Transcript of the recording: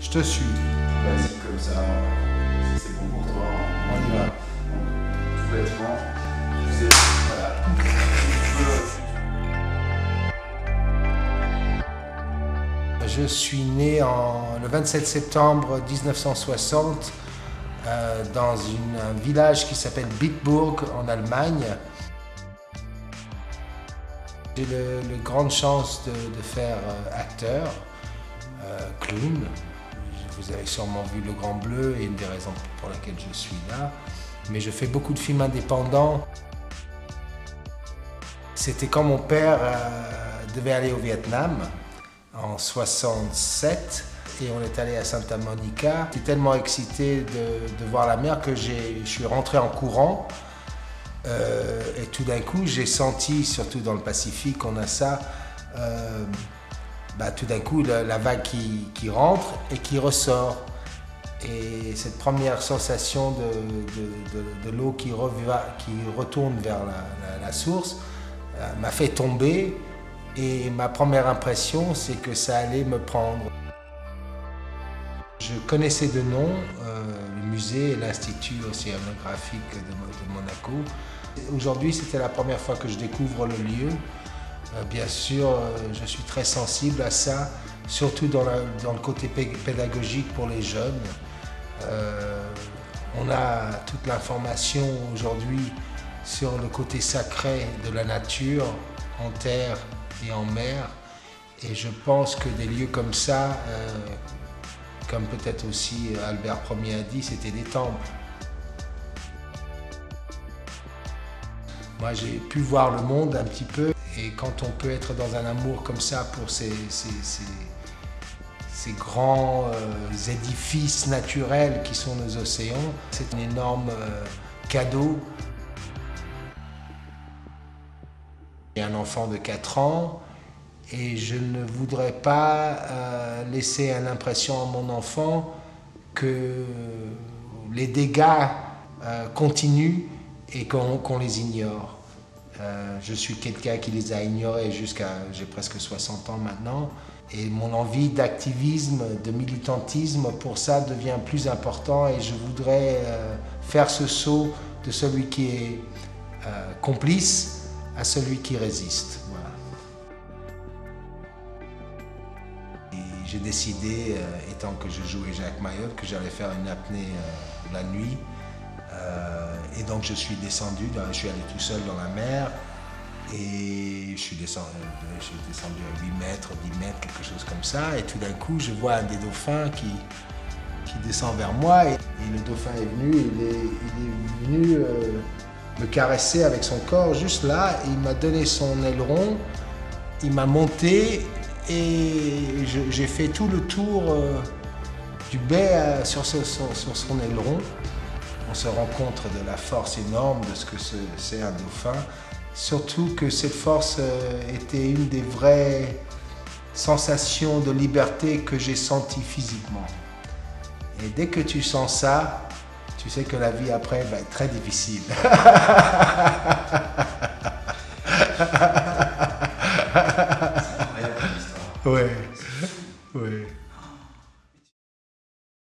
Je te suis. Vas-y, comme ça, si c'est bon pour toi, On y va. Tout bêtement, tu sais, voilà. Je suis né le 27 septembre 1960 dans un village qui s'appelle Bitburg en Allemagne. J'ai la grande chance de faire acteur, clown. Vous avez sûrement vu Le Grand Bleu et une des raisons pour laquelle je suis là. Mais je fais beaucoup de films indépendants. C'était quand mon père devait aller au Vietnam en 67 et on est allé à Santa Monica. J'étais tellement excité de voir la mer que je suis rentré en courant. Et tout d'un coup, j'ai senti, surtout dans le Pacifique, on a ça, tout d'un coup, la vague qui rentre et qui ressort. Et cette première sensation de l'eau qui retourne vers la source m'a fait tomber. Et ma première impression, c'est que ça allait me prendre. Je connaissais de nom le musée et l'Institut océanographique de Monaco. Aujourd'hui, c'était la première fois que je découvre le lieu. Bien sûr, je suis très sensible à ça, surtout dans le côté pédagogique pour les jeunes. On a toute l'information aujourd'hui sur le côté sacré de la nature, en terre et en mer. Et je pense que des lieux comme ça, comme peut-être aussi Albert Ier a dit, c'était des temples. Moi, j'ai pu voir le monde un petit peu, et quand on peut être dans un amour comme ça pour ces grands édifices naturels qui sont nos océans, c'est un énorme cadeau. J'ai un enfant de 4 ans et je ne voudrais pas laisser l'impression à mon enfant que les dégâts continuent et qu'on les ignore. Je suis quelqu'un qui les a ignorés j'ai presque 60 ans maintenant, et mon envie d'activisme, de militantisme pour ça devient plus important, et je voudrais faire ce saut de celui qui est complice à celui qui résiste. Voilà. J'ai décidé, étant que je jouais Jacques Mayol, que j'allais faire une apnée la nuit. Et donc je suis descendu, je suis allé tout seul dans la mer et je suis descendu à 8 mètres, 10 mètres, quelque chose comme ça. Et tout d'un coup, je vois un des dauphins qui descend vers moi, et le dauphin est venu, il est venu me caresser avec son corps juste là, et il m'a donné son aileron, il m'a monté et j'ai fait tout le tour du baie sur son aileron. On se rend compte de la force énorme de ce que c'est un dauphin, surtout que cette force était une des vraies sensations de liberté que j'ai senties physiquement. Et dès que tu sens ça, tu sais que la vie après va être très difficile. C'est incroyable comme histoire. Ouais.